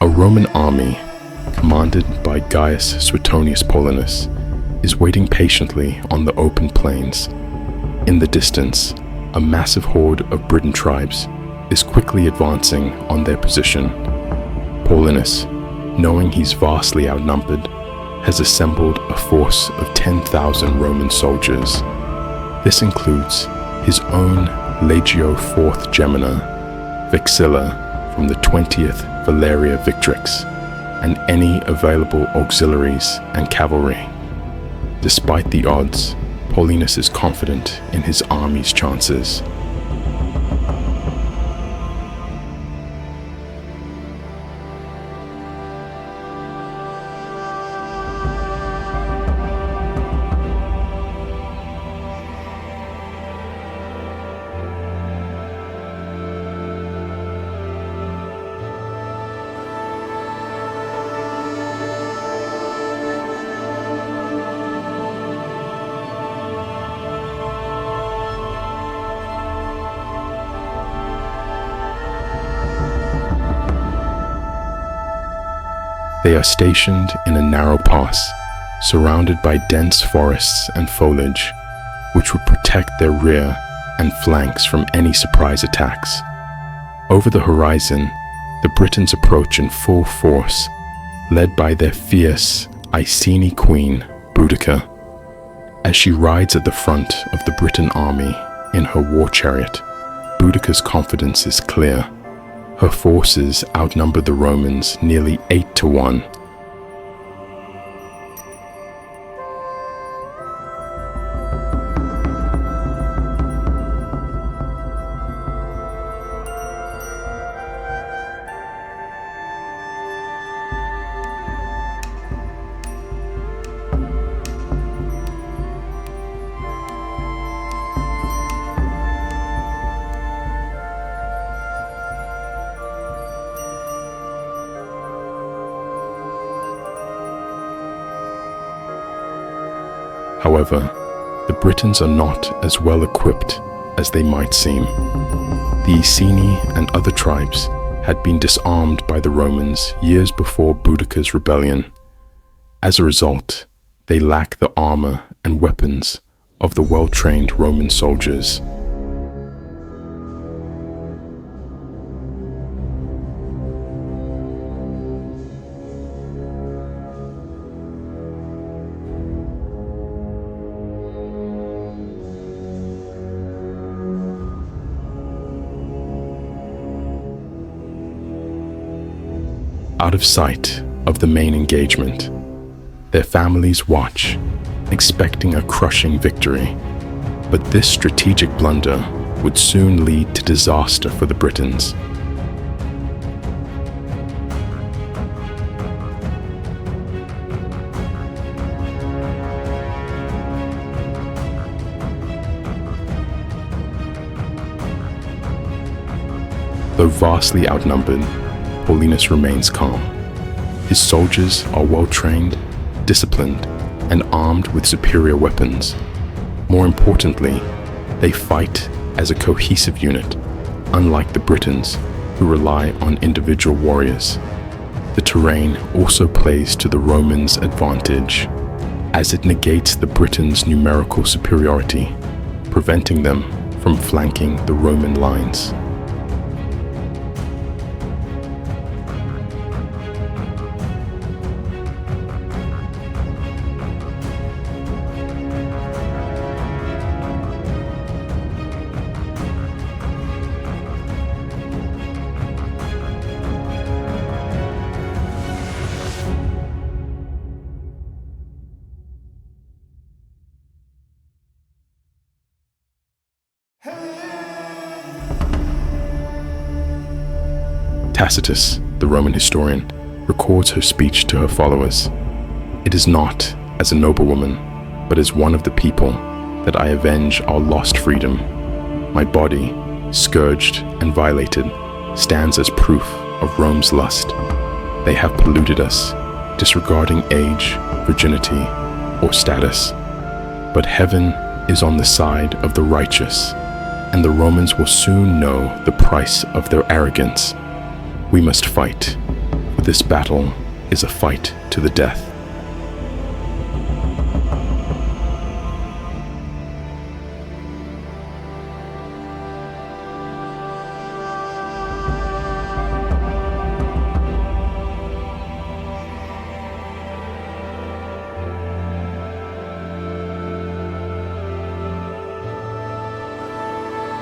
A Roman army, commanded by Gaius Suetonius Paulinus, is waiting patiently on the open plains. In the distance, a massive horde of Briton tribes is quickly advancing on their position. Paulinus, knowing he's vastly outnumbered, has assembled a force of 10,000 Roman soldiers. This includes his own Legio IV Gemina, Vexilla from the 20th Valeria Victrix, and any available auxiliaries and cavalry. Despite the odds, Paulinus is confident in his army's chances. They are stationed in a narrow pass, surrounded by dense forests and foliage, which would protect their rear and flanks from any surprise attacks. Over the horizon, the Britons approach in full force, led by their fierce Iceni queen, Boudicca. As she rides at the front of the Briton army in her war chariot, Boudicca's confidence is clear. Her forces outnumber the Romans nearly 8-1. However, the Britons are not as well equipped as they might seem. The Iceni and other tribes had been disarmed by the Romans years before Boudicca's rebellion. As a result, they lack the armor and weapons of the well-trained Roman soldiers. Out of sight of the main engagement, their families watch, expecting a crushing victory. But this strategic blunder would soon lead to disaster for the Britons. Though vastly outnumbered, Paulinus remains calm. His soldiers are well-trained, disciplined, and armed with superior weapons. More importantly, they fight as a cohesive unit, unlike the Britons, who rely on individual warriors. The terrain also plays to the Romans' advantage, as it negates the Britons' numerical superiority, preventing them from flanking the Roman lines. Tacitus, the Roman historian, records her speech to her followers. "It is not as a noblewoman, but as one of the people, that I avenge our lost freedom. My body, scourged and violated, stands as proof of Rome's lust. They have polluted us, disregarding age, virginity, or status. But heaven is on the side of the righteous, and the Romans will soon know the price of their arrogance. We must fight, for This battle is a fight to the death.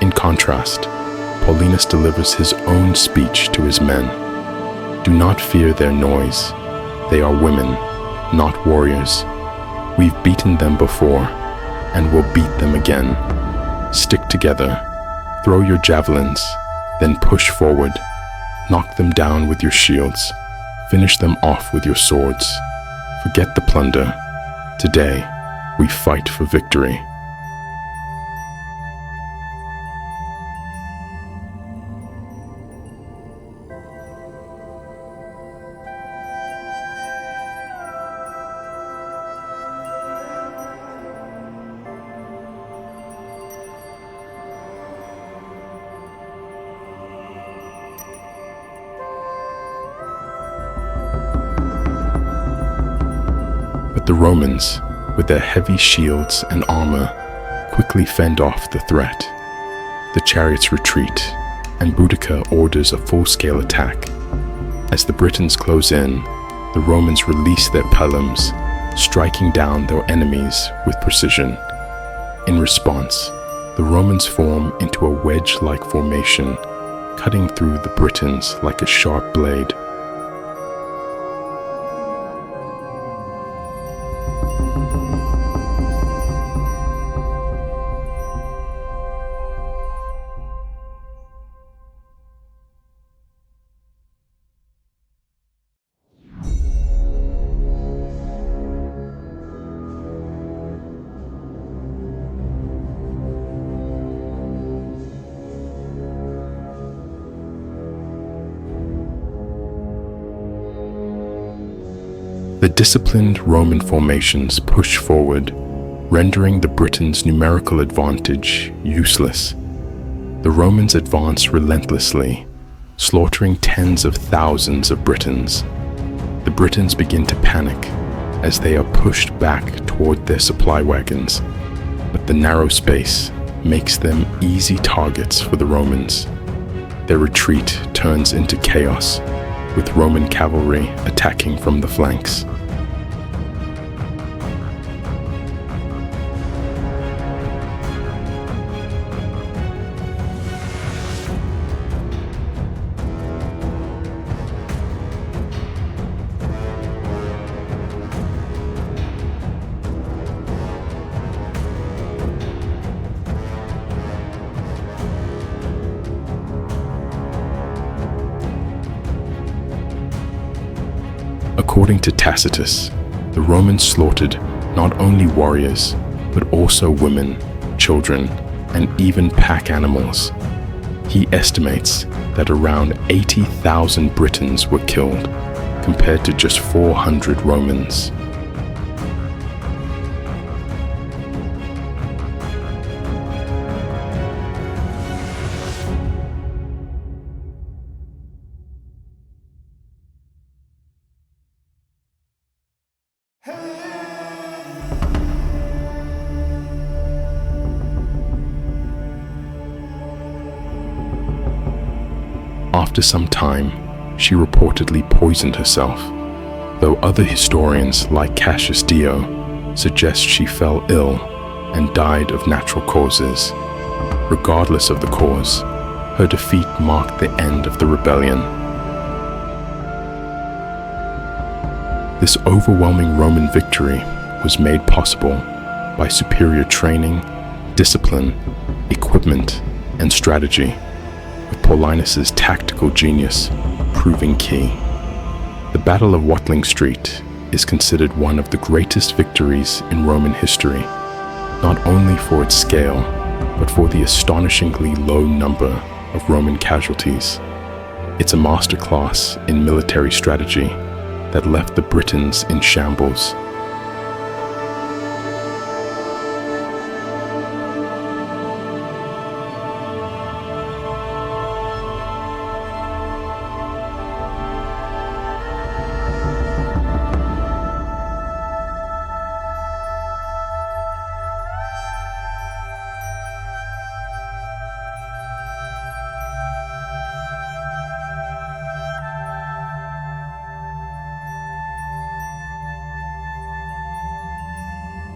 In contrast, Paulinus delivers his own speech to his men. Do not fear their noise. They are women, not warriors. We've beaten them before, and will beat them again. Stick together, throw your javelins, then push forward. Knock them down with your shields. Finish them off with your swords. Forget the plunder. Today, we fight for victory. But the Romans, with their heavy shields and armor, quickly fend off the threat. The chariots retreat, and Boudicca orders a full-scale attack. As the Britons close in, the Romans release their pilums, striking down their enemies with precision. In response, the Romans form into a wedge-like formation, cutting through the Britons like a sharp blade. The disciplined Roman formations push forward, rendering the Britons' numerical advantage useless. The Romans advance relentlessly, slaughtering tens of thousands of Britons. The Britons begin to panic as they are pushed back toward their supply wagons, but the narrow space makes them easy targets for the Romans. Their retreat turns into chaos, with Roman cavalry attacking from the flanks. According to Tacitus, the Romans slaughtered not only warriors, but also women, children, and even pack animals. He estimates that around 80,000 Britons were killed, compared to just 400 Romans. After some time, she reportedly poisoned herself, though other historians like Cassius Dio suggest she fell ill and died of natural causes. Regardless of the cause, her defeat marked the end of the rebellion. This overwhelming Roman victory was made possible by superior training, discipline, equipment, and strategy, with Paulinus's tactical genius proving key. The Battle of Watling Street is considered one of the greatest victories in Roman history, not only for its scale, but for the astonishingly low number of Roman casualties. It's a masterclass in military strategy that left the Britons in shambles